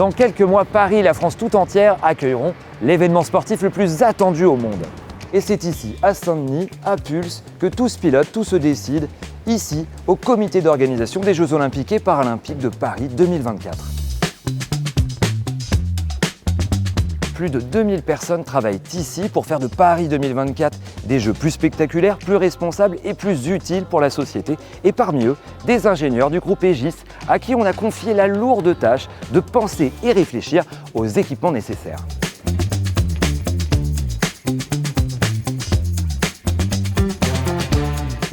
Dans quelques mois, Paris et la France tout entière accueilleront l'événement sportif le plus attendu au monde. Et c'est ici, à Saint-Denis, à Pulse, que tout se pilote, tout se décide, ici, au comité d'organisation des Jeux Olympiques et Paralympiques de Paris 2024. Plus de 2000 personnes travaillent ici pour faire de Paris 2024 des Jeux plus spectaculaires, plus responsables et plus utiles pour la société. Et parmi eux, des ingénieurs du groupe Aegis à qui on a confié la lourde tâche de penser et réfléchir aux équipements nécessaires.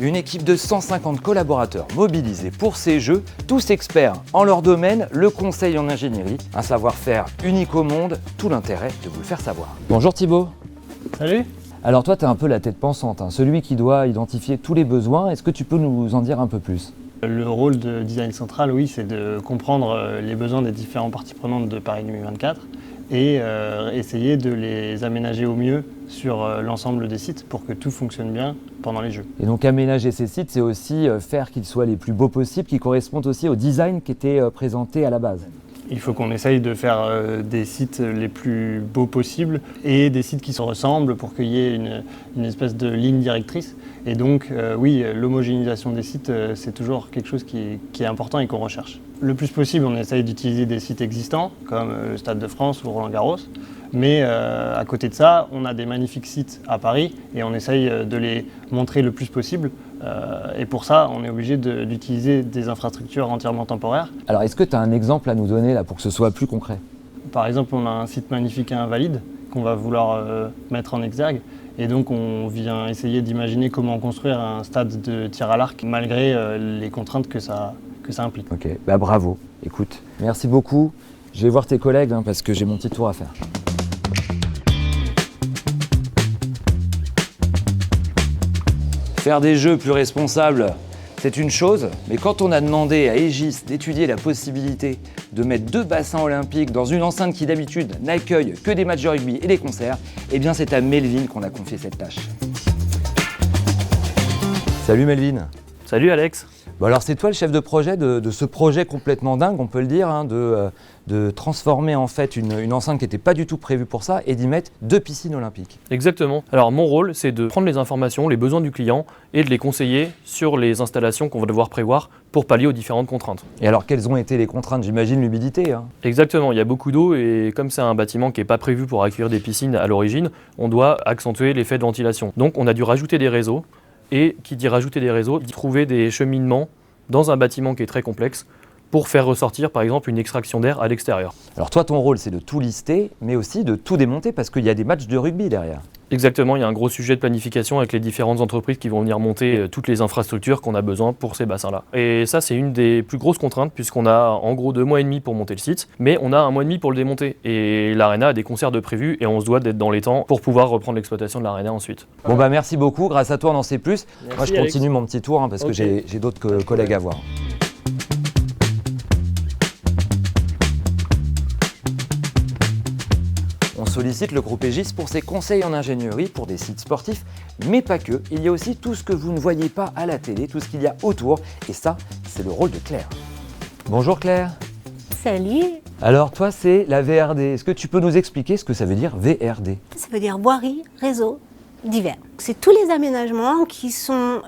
Une équipe de 150 collaborateurs mobilisés pour ces jeux, tous experts en leur domaine, le conseil en ingénierie, un savoir-faire unique au monde, tout l'intérêt de vous le faire savoir. Bonjour Thibaut. Salut. Alors toi, tu es un peu la tête pensante, celui qui doit identifier tous les besoins. Est-ce que tu peux nous en dire un peu plus ? Le rôle de design central, oui, c'est de comprendre les besoins des différentes parties prenantes de Paris 2024 et essayer de les aménager au mieux sur l'ensemble des sites pour que tout fonctionne bien pendant les Jeux. Et donc aménager ces sites, c'est aussi faire qu'ils soient les plus beaux possibles, qui correspondent aussi au design qui était présenté à la base. Il faut qu'on essaye de faire des sites les plus beaux possibles et des sites qui se ressemblent pour qu'il y ait une espèce de ligne directrice. Et donc, oui, l'homogénéisation des sites, c'est toujours quelque chose qui est important et qu'on recherche. Le plus possible, on essaye d'utiliser des sites existants, comme le Stade de France ou Roland-Garros. Mais à côté de ça, on a des magnifiques sites à Paris et on essaye de les montrer le plus possible. Et pour ça, on est obligé d'utiliser des infrastructures entièrement temporaires. Alors, est-ce que tu as un exemple à nous donner là, pour que ce soit plus concret ? Par exemple, on a un site magnifique à Invalides qu'on va vouloir mettre en exergue. Et donc, on vient essayer d'imaginer comment construire un stade de tir à l'arc malgré les contraintes que ça implique. Ok, bravo. Écoute, merci beaucoup. Je vais voir tes collègues parce que j'ai mon petit tour à faire. Faire des jeux plus responsables, c'est une chose, mais quand on a demandé à Aegis d'étudier la possibilité de mettre 2 bassins olympiques dans une enceinte qui d'habitude n'accueille que des matchs de rugby et des concerts, eh bien c'est à Melvin qu'on a confié cette tâche. Salut Melvin. Salut Alex. Bon alors c'est toi le chef de projet de ce projet complètement dingue, on peut le dire, de transformer en fait une enceinte qui n'était pas du tout prévue pour ça et d'y mettre 2 piscines olympiques. Exactement. Alors mon rôle, c'est de prendre les informations, les besoins du client et de les conseiller sur les installations qu'on va devoir prévoir pour pallier aux différentes contraintes. Et alors quelles ont été les contraintes ? J'imagine l'humidité. Exactement, il y a beaucoup d'eau et comme c'est un bâtiment qui n'est pas prévu pour accueillir des piscines à l'origine, on doit accentuer l'effet de ventilation. Donc on a dû rajouter des réseaux. Et qui dit rajouter des réseaux, dit trouver des cheminements dans un bâtiment qui est très complexe pour faire ressortir par exemple une extraction d'air à l'extérieur. Alors toi ton rôle c'est de tout lister mais aussi de tout démonter parce qu'il y a des matchs de rugby derrière. Exactement, il y a un gros sujet de planification avec les différentes entreprises qui vont venir monter toutes les infrastructures qu'on a besoin pour ces bassins-là. Et ça, c'est une des plus grosses contraintes puisqu'on a en gros 2 mois et demi pour monter le site, mais on a 1 mois et demi pour le démonter. Et l'Arena a des concerts de prévus et on se doit d'être dans les temps pour pouvoir reprendre l'exploitation de l'Arena ensuite. Bon merci beaucoup, grâce à toi on en sait plus. Merci, moi je continue Alex. Mon petit tour parce que j'ai d'autres collègues à voir. On sollicite le groupe Aegis pour ses conseils en ingénierie pour des sites sportifs, mais pas que. Il y a aussi tout ce que vous ne voyez pas à la télé, tout ce qu'il y a autour, et ça, c'est le rôle de Claire. Bonjour Claire. Salut. Alors toi, c'est la VRD. Est-ce que tu peux nous expliquer ce que ça veut dire VRD ? Ça veut dire voirie, réseau, divers. C'est tous les aménagements qui sont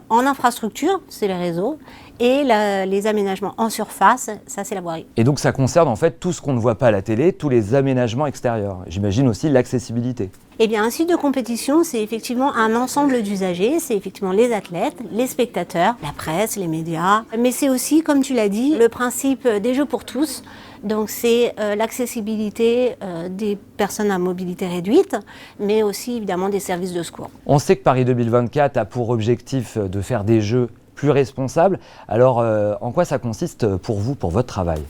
en infrastructure, c'est les réseaux, et les aménagements en surface, ça c'est la voirie. Et donc ça concerne en fait tout ce qu'on ne voit pas à la télé, tous les aménagements extérieurs. J'imagine aussi l'accessibilité. Eh bien, un site de compétition, c'est effectivement un ensemble d'usagers, c'est effectivement les athlètes, les spectateurs, la presse, les médias, mais c'est aussi, comme tu l'as dit, le principe des jeux pour tous. Donc c'est l'accessibilité des personnes à mobilité réduite, mais aussi évidemment des services de secours. On sait que Paris 2024 a pour objectif de faire des jeux plus responsables. Alors en quoi ça consiste pour vous, pour votre travail ?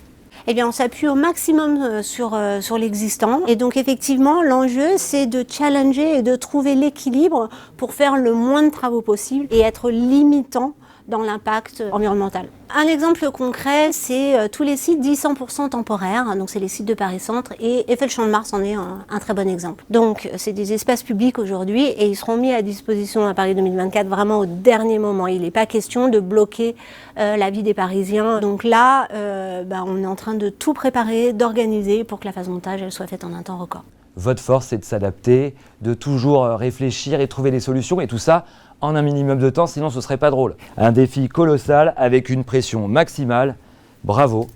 Eh bien, on s'appuie au maximum sur l'existant. Et donc, effectivement, l'enjeu, c'est de challenger et de trouver l'équilibre pour faire le moins de travaux possible et être limitant dans l'impact environnemental. Un exemple concret, c'est tous les sites dits 100% temporaires, donc c'est les sites de Paris-Centre, et Eiffel-Champ-de-Mars en est un très bon exemple. Donc c'est des espaces publics aujourd'hui et ils seront mis à disposition à Paris 2024 vraiment au dernier moment. Il n'est pas question de bloquer la vie des Parisiens. Donc là, on est en train de tout préparer, d'organiser pour que la phase montage elle soit faite en un temps record. Votre force, c'est de s'adapter, de toujours réfléchir et trouver des solutions, et tout ça en un minimum de temps, sinon ce serait pas drôle. Un défi colossal avec une pression maximale. Bravo.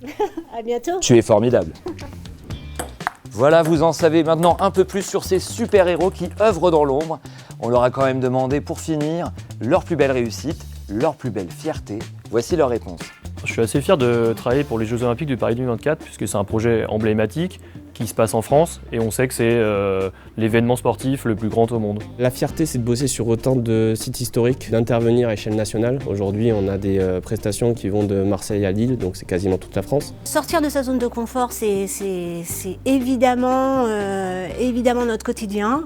À bientôt. Tu es formidable. Voilà, vous en savez maintenant un peu plus sur ces super-héros qui œuvrent dans l'ombre. On leur a quand même demandé, pour finir, leur plus belle réussite, leur plus belle fierté. Voici leur réponse. Je suis assez fier de travailler pour les Jeux Olympiques de Paris 2024 puisque c'est un projet emblématique qui se passe en France et on sait que c'est l'événement sportif le plus grand au monde. La fierté, c'est de bosser sur autant de sites historiques, d'intervenir à échelle nationale. Aujourd'hui, on a des prestations qui vont de Marseille à Lille, donc c'est quasiment toute la France. Sortir de sa zone de confort, c'est évidemment notre quotidien.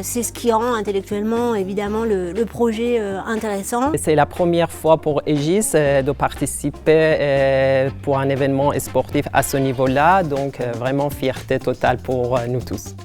C'est ce qui rend intellectuellement évidemment le projet intéressant. C'est la première fois pour Aegis de participer pour un événement sportif à ce niveau-là, donc vraiment fierté totale pour nous tous.